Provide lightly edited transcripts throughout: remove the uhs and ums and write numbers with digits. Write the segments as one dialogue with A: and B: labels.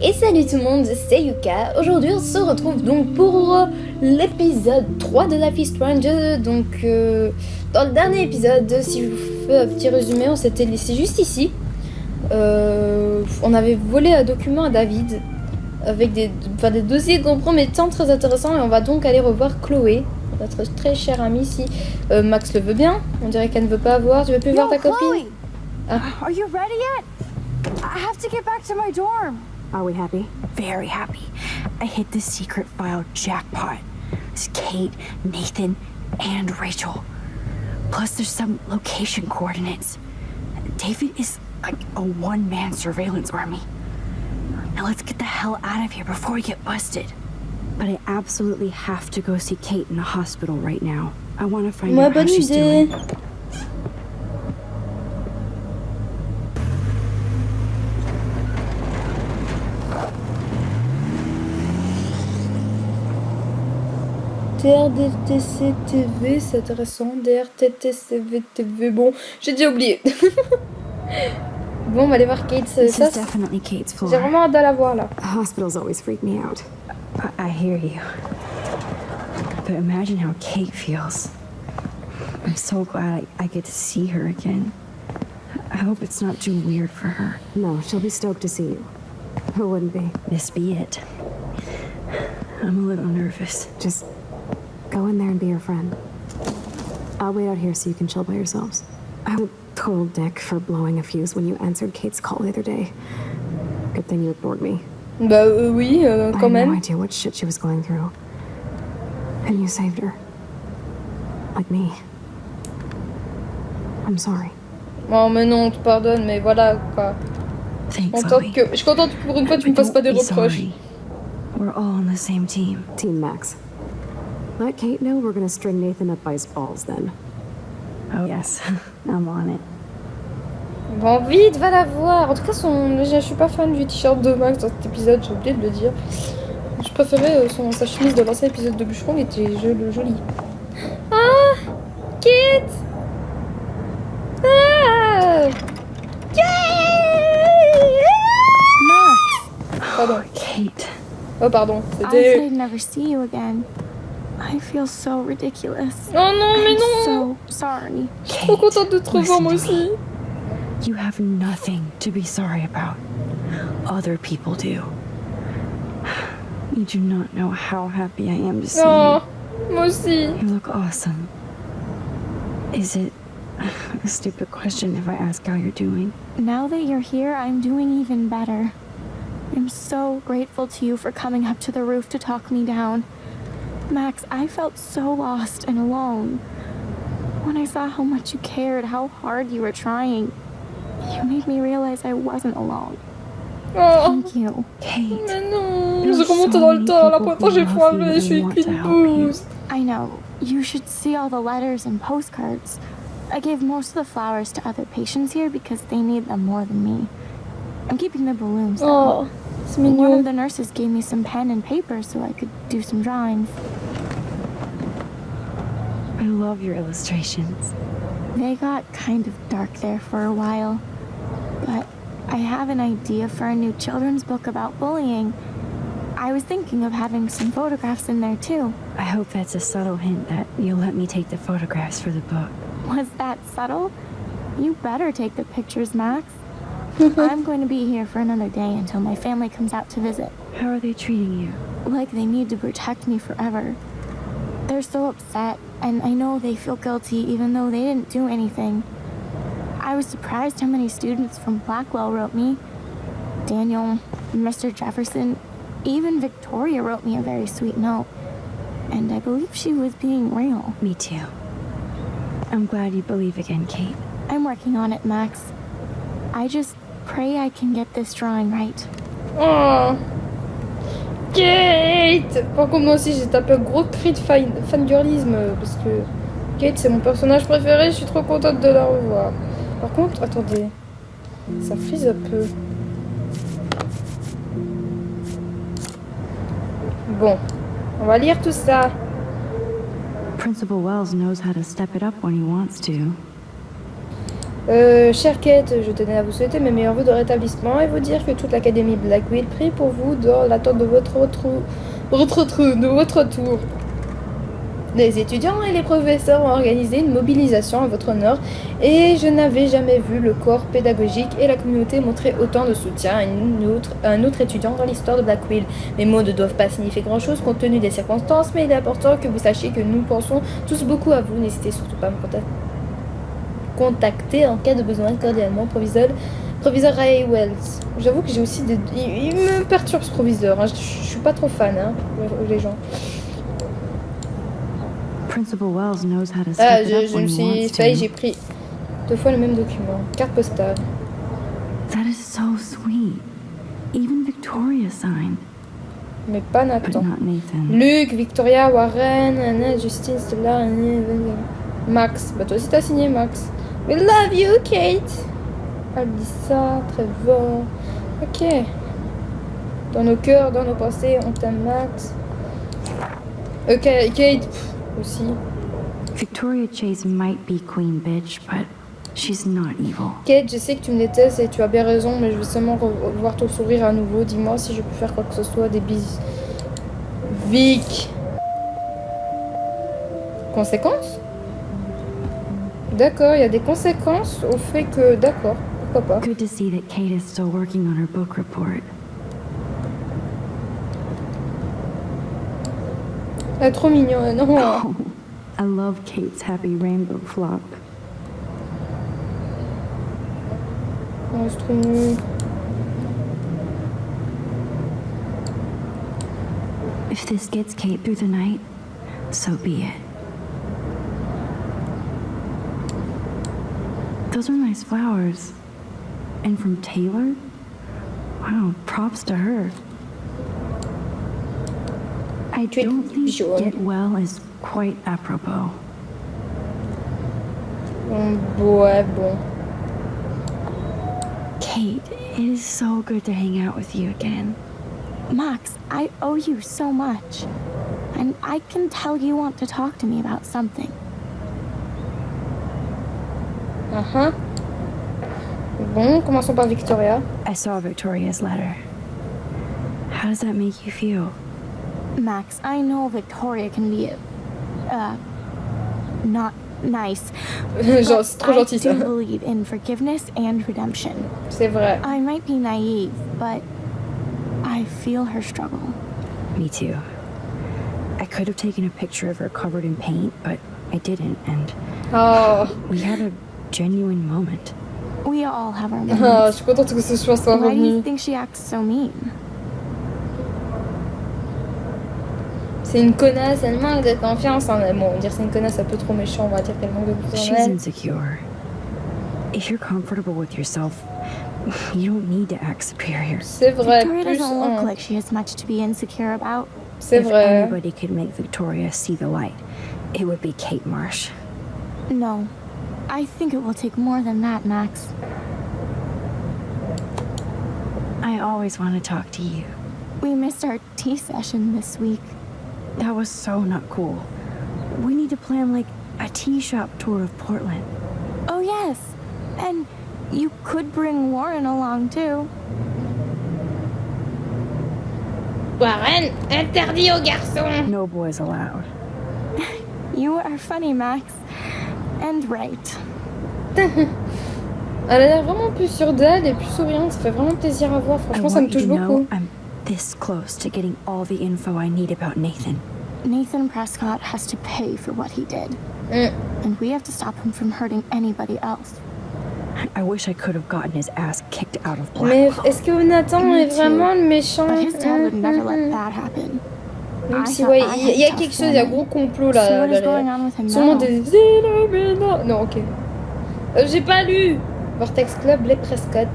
A: Et salut tout le monde, c'est Yuka. Aujourd'hui on se retrouve donc pour l'épisode 3 de Life is Strange. Donc dans le dernier épisode, si je vous fais un petit résumé, on s'était laissé juste ici. On avait volé un document à David avec des dossiers compromettants très intéressants, et on va donc aller revoir Chloé, notre très chère amie. Si Max le veut bien, on dirait qu'elle ne veut pas voir. Tu veux plus voir ta copine?
B: Are you ready yet? I have to get back to my dorm.
C: Are we happy?
B: Very happy. I hit the secret file jackpot. It's Kate, Nathan, and Rachel. Plus there's some location coordinates. David is like a one-man surveillance army. Now let's get the hell out of here before we get busted.
C: But I absolutely have to go see Kate in the hospital right now. I want to find out how she's doing.
A: DRTC TV, c'est intéressant. DRTTCV TV, bon, j'ai déjà oublié. Bon, on va aller voir Kate. Ça, j'ai vraiment hâte de la voir là.
C: Hospitals always freak me out. I hear you. But imagine how Kate feels. I'm so glad I get to see her again. I hope it's not too weird for her. No, she'll be stoked to see you. Who wouldn't be? This be it. I'm a little nervous. Just go in there and be your friend. I'll wait out here so you can chill by yourselves. I was a total dick for blowing a fuse when you answered Kate's call the other day. Good thing you ignored me.
A: Bah oui, quand même.
C: I had no idea what shit she was going through. And you saved her. Like me. I'm sorry.
A: Oh mais non, on te pardonne, mais voilà quoi.
C: Thanks,
A: Je suis contente que pour une fois tu me fasses pas des reproches.
C: We're all on the same team. Team Max. Let Kate know we're gonna string Nathan up by his balls then. Oh yes, I'm on it.
A: Bon, vite, va la voir. En tout cas, je suis pas fan du t-shirt de Max dans cet épisode, j'ai oublié de le dire. Je préférais sa chemise de l'ancien épisode de Bûcheron, qui était jolie. Ah, Kate. Ah,
B: Max.
A: Pardon.
C: Kate.
A: Oh pardon,
B: I said I'd never see you again. I feel so ridiculous.
A: Oh non, mais non.
B: So sorry.
A: Je suis trop contente de te revoir moi aussi.
C: You have nothing to be sorry about. Other people do. You do not know how happy I am to see
A: Oh,
C: you.
A: moi aussi.
C: You look awesome. Is it a stupid question if I ask how you're doing?
B: Now that you're here, I'm doing even better. I'm so grateful to you for coming up to the roof to talk me down. Max, I felt so lost and alone. When I saw how much you cared, how hard you were trying, you made me realize I wasn't alone.
A: Oh.
B: Thank you.
C: Kate.
A: Mais non, je remonte dans le temps. La première fois j'ai foiré, je suis une bouse.
B: I know. You should see all the letters and postcards. I gave most of the flowers to other patients here because they need them more than me. I'm keeping the balloons though.
A: Oh, c'est
B: One
A: mignon.
B: of the nurses gave me some pen and paper so I could do some drawings.
C: I love your illustrations.
B: They got kind of dark there for a while, but I have an idea for a new children's book about bullying. I was thinking of having some photographs in there too.
C: I hope that's a subtle hint that you'll let me take the photographs for the book.
B: Was that subtle? You better take the pictures, Max. I'm going to be here for another day until my family comes out to visit.
C: How are they treating you?
B: Like they need to protect me forever. They're so upset, and I know they feel guilty even though they didn't do anything. I was surprised how many students from Blackwell wrote me. Daniel, Mr. Jefferson, even Victoria wrote me a very sweet note. And I believe she was being real.
C: Me too. I'm glad you believe again, Kate.
B: I'm working on it, Max. I just pray I can get this drawing right.
A: Oh, Kate. Par contre, moi aussi, j'ai tapé un gros cri de fangirlisme parce que Kate, c'est mon personnage préféré. Je suis trop contente de la revoir. Par contre, attendez, ça frise un peu. Bon, on va lire tout ça.
C: Principal Wells knows how to step it up when he wants to.
A: Chère Kate, je tenais à vous souhaiter mes meilleurs vœux de rétablissement et vous dire que toute l'académie Blackwill prie pour vous dans l'attente de votre retour. Les étudiants et les professeurs ont organisé une mobilisation à votre honneur et je n'avais jamais vu le corps pédagogique et la communauté montrer autant de soutien à un autre étudiant dans l'histoire de Blackwill. Mes mots ne doivent pas signifier grand-chose compte tenu des circonstances, mais il est important que vous sachiez que nous pensons tous beaucoup à vous. N'hésitez surtout pas à me contacter en cas de besoin. Cordialement, proviseur Ray Wells. J'avoue que j'ai aussi des... Il me perturbe ce proviseur, hein. Je suis pas trop fan, hein, les gens.
C: Principal Wells knows how to
A: Ah,
C: step it up
A: je
C: when
A: me
C: he
A: suis
C: wants
A: fait,
C: to.
A: j'ai pris 2 fois le même document. Carte postale.
C: That is so sweet. Even Victoria signed,
A: Mais pas
C: but
A: Nathan.
C: not Nathan.
A: Luc, Victoria, Warren, Anna, Justine, Stella, Max. Bah toi aussi t'as signé Max. We love you, Kate. Alyssa, Trevor. Ok. Dans nos cœurs, dans nos pensées, on t'aime, Max. Ok, Kate aussi.
C: Victoria Chase might be queen bitch, but she's not evil.
A: Kate, je sais que tu me détestes et tu as bien raison, mais je veux seulement voir ton sourire à nouveau. Dis-moi si je peux faire quoi que ce soit. Des bises. Vic. Conséquences? D'accord, il y a des conséquences au fait que... D'accord, pourquoi pas.
C: Good to see that Kate is still working on her book report.
A: Elle est trop mignonne, non.
C: Oh, I love Kate's happy rainbow flock.
A: Oh, c'est trop mignon.
C: If this gets Kate through the night, so be it. Those are nice flowers. And from Taylor? Wow, props to her. I don't think get well is quite apropos.
A: Ouais, bon.
C: Kate, it is so good to hang out with you again.
B: Max, I owe you so much. And I can tell you want to talk to me about something.
A: Bon, commençons par Victoria.
C: I saw Victoria's letter. How does that make you feel?
B: Max, I know Victoria can be, not nice.
A: Genre,
B: but
A: c'est trop gentil,
B: I
A: ça.
B: do believe in forgiveness and redemption.
A: C'est vrai.
B: I might be naive, but I feel her struggle.
C: Me too. I could have taken a picture of her covered in paint, but I didn't, and
A: Oh,
C: we had a genuine moment.
B: We all have our
A: je
B: moments.
A: suis contente que ce soit
B: Why do you
A: revenu.
B: think she acts so mean?
A: C'est une connasse, elle manque de confiance en elle. Bon, on va dire c'est une connasse un peu trop méchant, on va dire qu'elle manque de confiance en
C: She's
A: elle.
C: insecure. If you're comfortable with yourself, you don't need to act superior.
A: C'est vrai,
B: Victoria
A: plus
B: doesn't look
A: un.
B: like she has much to be insecure about.
A: C'est
C: If
A: vrai.
C: anybody could make Victoria see the light, it would be Kate Marsh.
B: No. I think it will take more than that, Max.
C: I always want to talk to you.
B: We missed our tea session this week.
C: That was so not cool. We need to plan like a tea shop tour of Portland.
B: Oh, yes. And you could bring Warren along, too.
A: Warren, interdit aux garçons.
C: No boys allowed.
B: You are funny, Max. And right.
A: Elle a l'air vraiment plus sûre d'elle et plus souriante. Ça fait vraiment plaisir à voir.
C: I
A: Franchement, ça me
C: want you
A: touche
C: to
A: beaucoup.
C: know I'm this close to getting all the info I need about Nathan.
B: Nathan Prescott has to pay for what he did. And we have to stop him from hurting anybody else.
C: I wish I could have gotten his ass kicked out of
A: Mais
C: Blackwell.
A: est-ce que Nathan
B: Me
A: est
B: too.
A: vraiment le méchant?
B: But his dad would never let that happen.
A: Même
B: I
A: si,
B: thought
A: ouais,
B: I
A: il y a
B: had
A: quelque
B: tough
A: chose, il y a un
B: moments.
A: gros complot
B: So
A: là
B: what is going
A: derrière.
B: on with him
A: Sûrement
B: now?
A: des Illuminati. Non, ok. J'ai pas lu Vortex Club, les Prescott.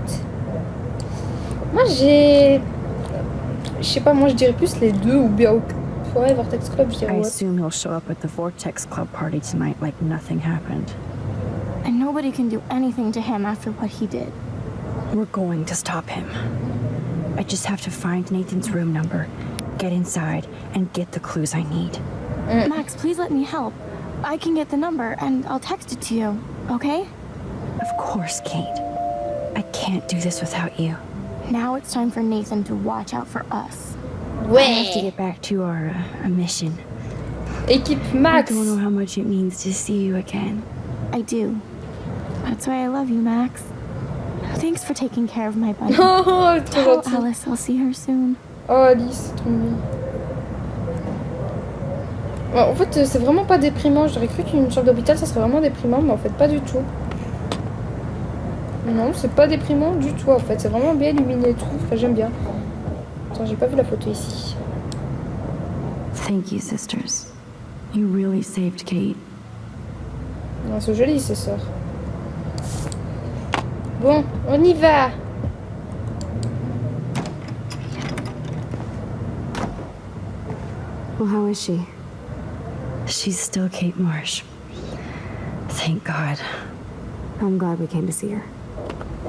A: Moi j'ai. Je sais pas, moi je dirais plus les deux ou bien. Ouais, Vortex Club, je dirais
C: I
A: ouais.
C: assume he'll show up at the Vortex Club party tonight like nothing happened.
B: And nobody can do anything to him after what he did.
C: We're going to stop him. I just have to find Nathan's room number, get inside, and get the clues I need.
B: Max, please let me help. I can get the number and I'll text it to you, okay?
C: Of course, Kate. I can't do this without you.
B: Now it's time for Nathan to watch out for us.
C: I have to
A: Ouais.
C: get back to our mission.
A: Équipe
C: I
A: Max.
C: don't know how much it means to see you again.
B: I do. That's why I love you, Max. Thanks for taking care of my bunny.
A: Oh, trop
B: Tell
A: gentil.
B: Alice I'll see her soon.
A: Oh, Alice, c'est trop mignon. Ouais, en fait, c'est vraiment pas déprimant. J'aurais cru qu'une chambre d'hôpital, ça serait vraiment déprimant, mais en fait, pas du tout. Non, c'est pas déprimant du tout, en fait. C'est vraiment bien illuminé et tout. Enfin, j'aime bien. Attends, j'ai pas vu la photo ici.
C: Thank you, sisters. You really saved Kate.
A: Non, c'est joli, ces sœurs. Bon, on y va.
C: Well, how is she? She's still Kate Marsh. Thank God. I'm glad we came to see her.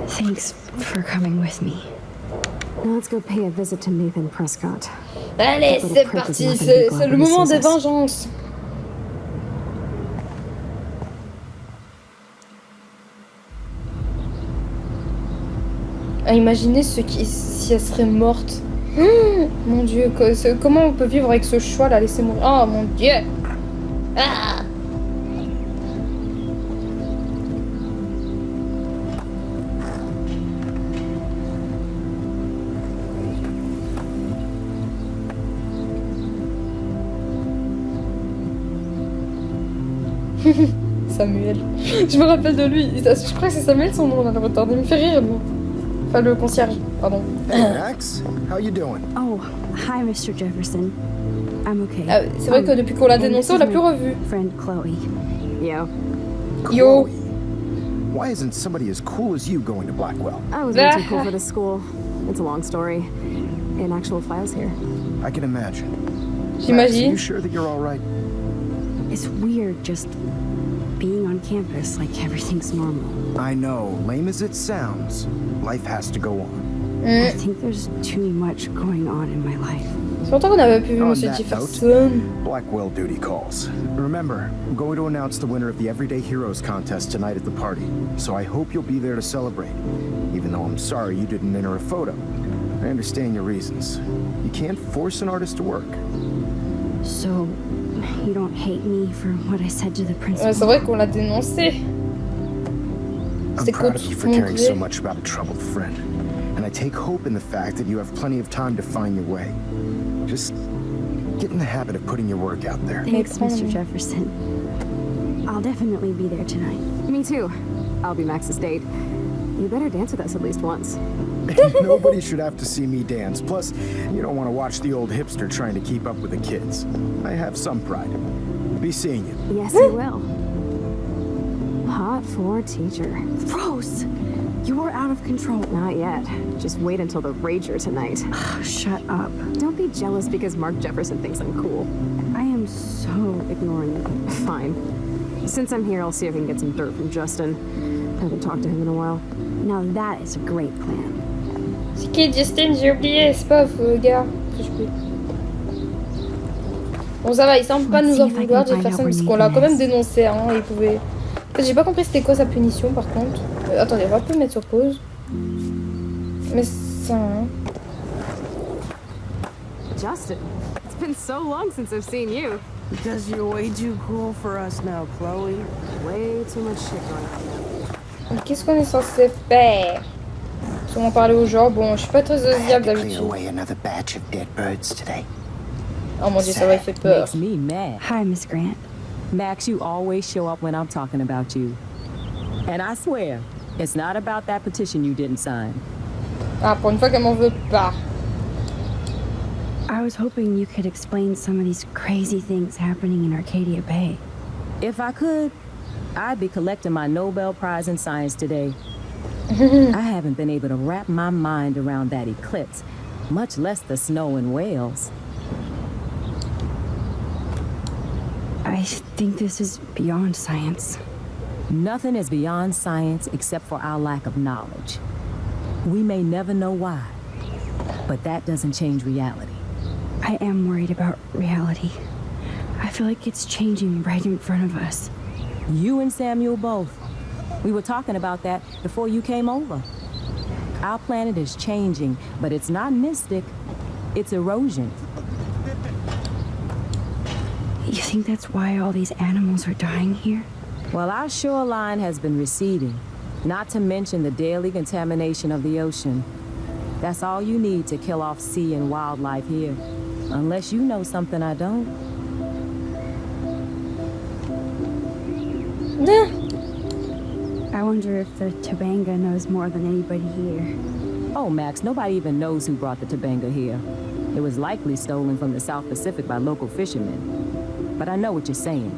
C: Thanks for coming with me. Now let's go pay a visit to Nathan Prescott.
A: Allez, c'est parti. C'est le moment des vengeances. À imaginer si elle serait morte. Mon Dieu, comment on peut vivre avec ce choix là, laisser mourir. Oh mon Dieu. Ah. Samuel. Je me rappelle de lui. Je crois que c'est Samuel son nom là, le retard. Il me fait rire, lui. Enfin, le concierge, pardon.
D: Hey Max, how you doing?
C: Oh, hi, Mr. Jefferson. I'm okay.
A: Ah, c'est vrai que depuis qu'on l'a dénoncé, on l'a plus revu.
C: Friend Chloe. Yo.
A: Yo.
D: Chloe. Why isn't somebody as cool as you going to Blackwell?
E: I was way too cool for this school. It's a long story. In actual files here.
D: I can imagine. Max, are
A: J'imagine.
D: you sure that you're all right?
C: It's weird just being on campus like everything's normal.
D: I know, lame as it sounds, life has to go on.
C: I think there's too much going on in my life.
A: C'est longtemps qu'on n'avait plus vu
D: On
A: Monsieur
D: that
A: Jefferson.
D: Blackwell duty calls. Remember, I'm going to announce the winner of the Everyday Heroes contest tonight at the party, so I hope you'll be there to celebrate, even though I'm sorry you didn't enter a photo. I understand your reasons. You can't force an artist to work.
C: So, you don't hate me for what I said to the
A: Ouais,
C: principal?
A: c'est vrai qu'on l'a dénoncé.
D: I'm
A: C'est
D: proud
A: contre
D: of you for
A: mon
D: caring
A: gré.
D: so much about a troubled friend, and I take hope in the fact that you have plenty of time to find your way. Just get in the habit of putting your work out there.
C: Thanks,
A: Mais
C: Mr.
A: prends-
C: Jefferson. I'll definitely be there tonight.
E: Me too. I'll be Max's date. You better dance with us at least once.
D: Nobody should have to see me dance. Plus, you don't want to watch the old hipster trying to keep up with the kids. I have some pride. Be seeing you.
E: Yes, you will. Hot for teacher.
C: Rose, you're out of control.
E: Not yet. Just wait until the rager tonight.
C: Shut up.
E: Don't be jealous because Mark Jefferson thinks I'm cool.
C: I am so
E: Ignoring you. Fine. Since I'm here, I'll see if I can get some dirt from Justin. Haven't talked to him in a while.
C: Now that is a great plan.
A: C'est qui Justin? J'ai oublié, c'est pas gars. Enfin, j'ai oublié. Bon, ça va, il semble pas
C: Let's
A: nous
C: see
A: en
C: if I
A: vouloir,
C: can find
A: Jefferson,
C: out
A: parce
C: where
A: qu'on l'a quand
C: Nathan
A: même
C: is.
A: dénoncé, hein. Il pouvait. En fait, j'ai pas compris c'était quoi sa punition par contre. Attendez, on va pas le mettre sur pause. Mais ça. Hein.
E: Justin, it's been so long since I've seen you.
F: Because you're way too cool for us now, Chloe.
E: Way too much shit going on now.
A: Donc, qu'est-ce qu'on est censé faire? Sûrement parler aux gens. Bon, je suis pas très sociable
D: Clear
A: d'habitude.
D: away another batch of dead birds today.
A: Oh mon dieu, ça va, il fait peur.
G: Makes me mad.
C: Hi, Miss Grant.
G: Max, you always show up when I'm talking about you. And I swear, it's not about that petition you didn't sign.
A: Ah, pour une fois qu'elle m'en veut pas.
C: I was hoping you could explain some of these crazy things happening in Arcadia Bay.
G: If I could, I'd be collecting my Nobel Prize in Science today. I haven't been able to wrap my mind around that eclipse, much less the snow in Wales.
C: I think this is beyond science.
G: Nothing is beyond science except for our lack of knowledge. We may never know why, but that doesn't change reality.
C: I am worried about reality. I feel like it's changing right in front of us.
G: You and Samuel both. We were talking about that before you came over. Our planet is changing, but it's not mystic. It's erosion.
C: You think that's why all these animals are dying here?
G: Well, our shoreline has been receding, not to mention the daily contamination of the ocean. That's all you need to kill off sea and wildlife here. Unless you know something I don't.
C: I wonder if the Tabanga knows more than anybody here.
G: Oh, Max, nobody even knows who brought the Tabanga here. It was likely stolen from the South Pacific by local fishermen. But I know what you're saying.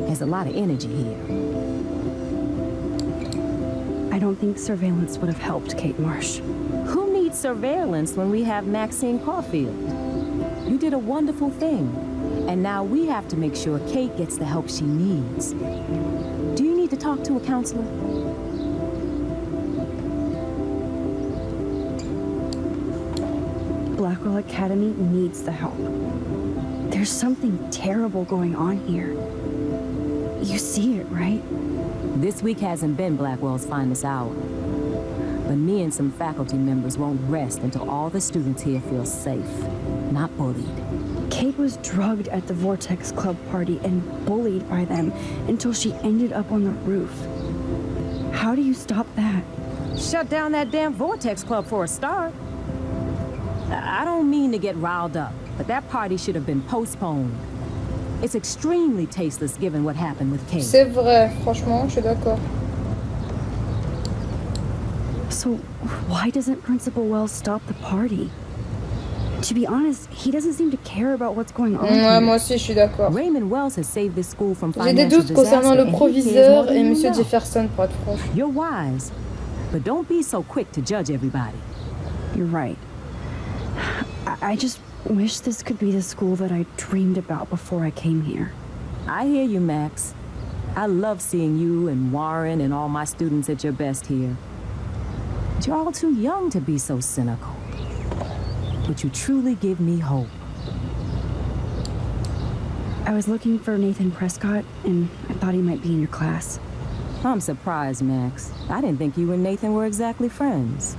G: There's a lot of energy here.
C: I don't think surveillance would have helped Kate Marsh.
G: Who needs surveillance when we have Maxine Caulfield? You did a wonderful thing. And now we have to make sure Kate gets the help she needs. Do you need to talk to a counselor?
C: Blackwell Academy needs the help. There's something terrible going on here. You see it, right?
G: This week hasn't been Blackwell's finest hour. But me and some faculty members won't rest until all the students here feel safe, not bullied.
C: Kate was drugged at the Vortex Club party and bullied by them until she ended up on the roof. How do you stop that?
G: Shut down that damn Vortex Club for a start. I don't mean to get riled up, but that party should have been postponed. It's extremely tasteless given what happened with Kate.
A: C'est vrai, franchement, je suis d'accord.
C: So why doesn't Principal Wells stop the party? To be honest, he doesn't seem to care about what's going on
A: Ouais,
C: here.
A: moi aussi, je suis d'accord.
G: Raymond Wells has saved this school from
A: J'ai des
G: financial
A: doutes concernant
G: disaster,
A: le
G: and he cares
A: proviseur
G: more than
A: et
G: you
A: Monsieur
G: know.
A: Jefferson, pour être franche.
G: You're wise, but don't be so quick to judge everybody.
C: You're right. I just wish this could be the school that I dreamed about before I came here.
G: I hear you, Max. I love seeing you and Warren and all my students at your best here. But you're all too young to be so cynical. But you truly give me hope.
C: I was looking for Nathan Prescott, and I thought he might be in your class.
G: I'm surprised, Max. I didn't think you and Nathan were exactly friends.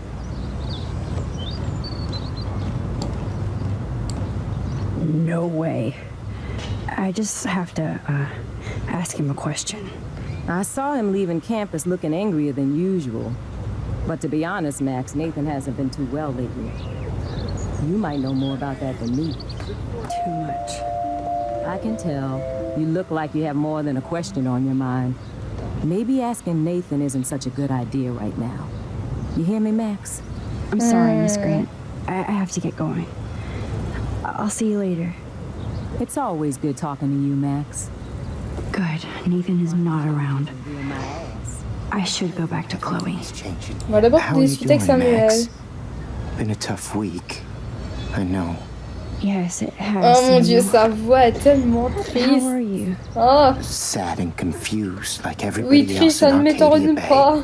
C: No way. I just have to, ask him a question.
G: I saw him leaving campus looking angrier than usual. But to be honest, Max, Nathan hasn't been too well lately. You might know more about that than me.
C: Too much.
G: I can tell. You look like you have more than a question on your mind. Maybe asking Nathan isn't such a good idea right now. You hear me, Max?
C: I'm sorry, Miss Grant. I have to get going. I'll see you later.
G: It's always good talking to you, Max.
C: Good. Nathan is not around. I should go back to Chloe.
A: On va d'abord
D: How are you
A: discuter avec
D: doing,
A: Samuel.
D: Max? Been a tough week. I know.
C: Yes, it has.
A: Oh mon dieu,
C: Samuel.
A: sa voix est tellement
C: How
A: triste.
C: are you?
A: Oh,
D: Sad and confused like
A: oui,
D: everybody
A: triste,
D: else
A: ça
D: in
A: ne
D: Arcadia
A: m'étonne
D: Bay.
A: pas.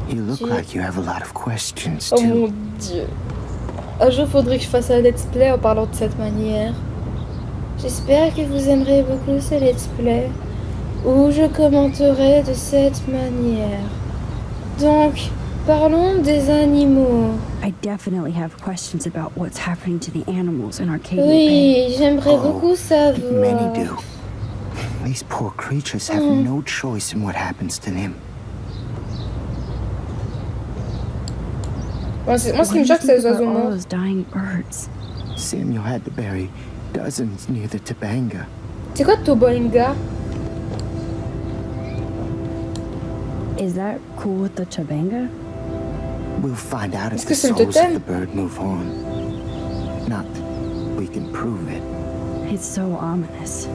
D: You look
A: Tu-
D: like you have a lot of questions
A: Oh
D: too.
A: mon dieu. Un jour, faudrait que je fasse un let's play en parlant de cette manière. J'espère que vous aimerez beaucoup ce let's play, où je commenterai de cette manière. Donc, parlons des animaux.
C: I definitely have questions about what's happening to the animals in Arcadia Bay.
A: Oui, j'aimerais
D: Oh,
A: beaucoup savoir.
D: Many do. These poor creatures have no choice in what happens to them.
A: Moi, ce qui me
C: What do you
A: choque, c'est
C: think
A: les
C: about
A: oiseaux
C: all
A: morts.
C: those dying birds?
D: Samuel had to bury dozens near the Tabanga.
A: C'est quoi Toboinga?
C: Is that cool with the Tabanga?
D: We'll find out if
A: Est-ce
D: the
A: que c'est le
D: souls
A: totem?
D: of the bird move on. Not that we can prove it.
C: It's so ominous.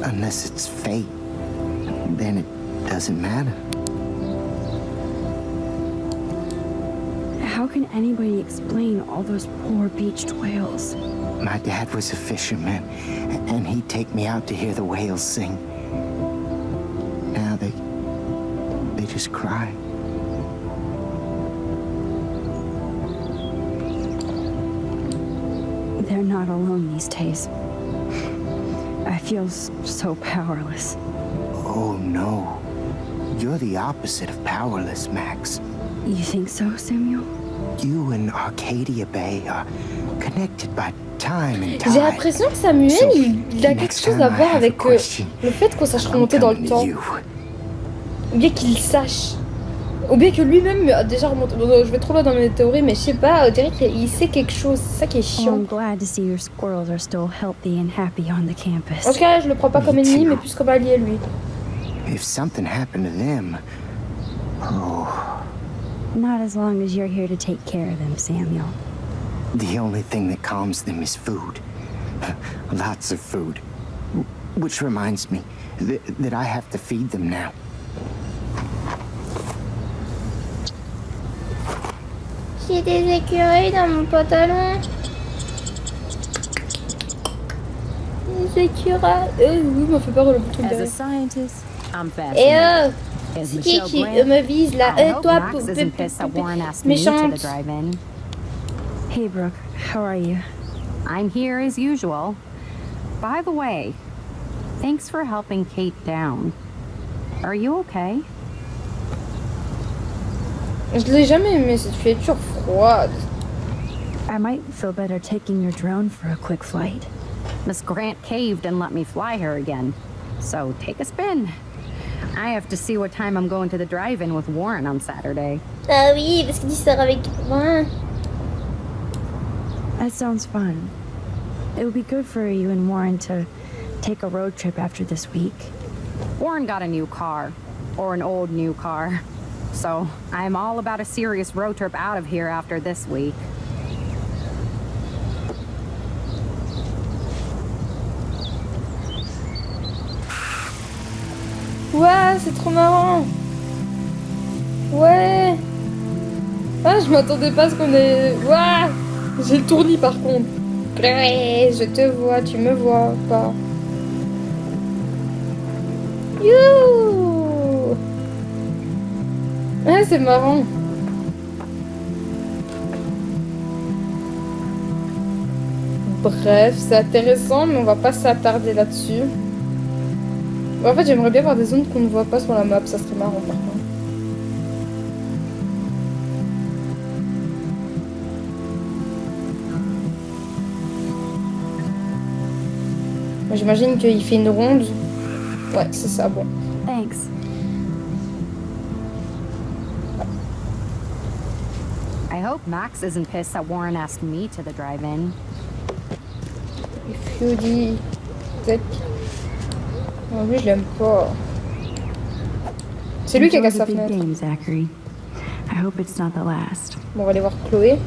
D: Unless it's fate. Then it doesn't matter.
C: How can anybody explain all those poor beached whales?
D: My dad was a fisherman, and he'd take me out to hear the whales sing. Now they just cry.
C: They're not alone these days. I feel so powerless.
D: Oh no. You're the opposite of powerless, Max.
C: You think so, Samuel?
D: You and Arcadia Bay are connected by time and
A: J'ai
D: tide.
A: l'impression que Samuel, il a quelque chose à voir avec le fait qu'on sache remonter dans le temps. Ou bien qu'il sache. Ou bien que lui-même a déjà remonté. Bon, je vais trop loin dans mes théories, mais je sais pas, on dirait qu'il sait quelque chose. C'est ça qui est
C: Oh,
A: chiant.
C: I'm glad to see your squirrels are still healthy and happy on the campus.
A: En tout cas, je le prends pas comme ennemi, mais plus comme allié, lui.
D: If something happened to them, oh,
C: Not as long as you're here to take care of them, Samuel.
D: the only thing that calms them is food. Lots of food. Which reminds me that I have to feed them now.
A: J'ai des écureuils dans mon pantalon. Les écureuils. Oui, m'en fait peur le bouton
G: As a
A: derrière.
G: scientist, I'm
A: Eh
G: fascinated.
A: oh,
G: As
A: c'est qui
G: Michelle Grant,
A: me vise là?
C: I hope
A: Toi,
C: Max isn't pissed that Warren asked me to the
A: méchante.
C: drive-in. Hey, Brooke. How are you?
H: I'm here as usual. By the way, thanks for helping Kate down. Are you okay?
A: Je l'ai jamais aimé cette filature froide.
C: I might feel better taking your drone for a quick flight.
H: Miss Grant caved and let me fly her again. So take a spin. I have to see what time I'm going to the drive-in with Warren on Saturday.
A: Ah oui, parce qu'il sort avec moi.
C: That sounds fun. It would be good for you and Warren to take a road trip after this week.
H: Warren got a new car. Or an old new car. So I'm all about a serious road trip out of here after this week.
A: Ouais, c'est trop marrant. Ouais. Ah, je m'attendais pas à ce qu'on ait... Ouais. J'ai le tournis par contre. Ouais, je te vois, tu me vois pas. You. Ouais, c'est marrant. Bref, c'est intéressant, mais on va pas s'attarder là-dessus. En fait, j'aimerais bien voir des zones qu'on ne voit pas sur la map, ça serait marrant par contre. Moi, j'imagine qu'il fait une ronde. Ouais, c'est ça, bon.
C: Thanks.
H: I hope Max isn't pissed that Warren asked me to the drive-in.
A: If you dit... Zek. Non, lui, je l'aime pas. C'est lui qui a cassé sa
C: Enjoy the big
A: fenêtre.
C: game, Zachary. I hope it's not the last.
A: Bon, on va aller voir Chloé.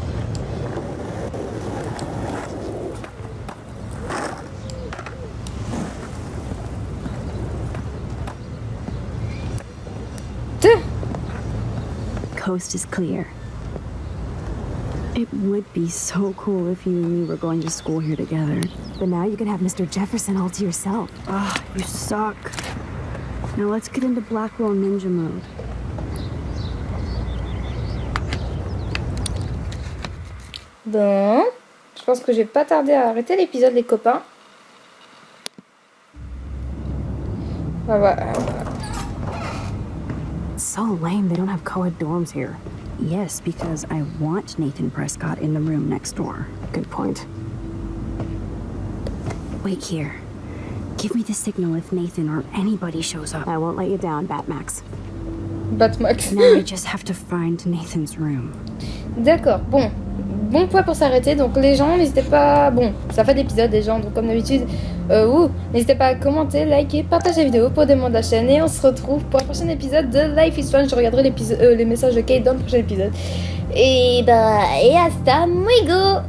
C: Coast is clear. It would be so cool if you and me were going to school here together.
E: But now you can have Mr. Jefferson all to yourself.
C: Ah, you suck. Now let's get into Blackwell Ninja mode.
A: Bon, je pense que j'ai pas tardé à arrêter l'épisode, les copains. Ah ouais.
E: It's so lame they don't have co-ed dorms here.
C: Yes, because I want Nathan Prescott in the room next door.
E: Good point.
C: Wait here. Give me the signal if Nathan or anybody shows up.
E: I won't let you down, Batmax.
A: Batmax.
C: Now I just have to find Nathan's room.
A: D'accord, bon. Bon point pour s'arrêter. Donc les gens, n'hésitez pas... Bon, ça fait d'épisodes des gens, donc comme d'habitude, n'hésitez pas à commenter, liker, partager la vidéo pour des membres de la chaîne. Et on se retrouve pour un prochain épisode de Life is Fun. Je regarderai les messages de Kate dans le prochain épisode. Et hasta luego.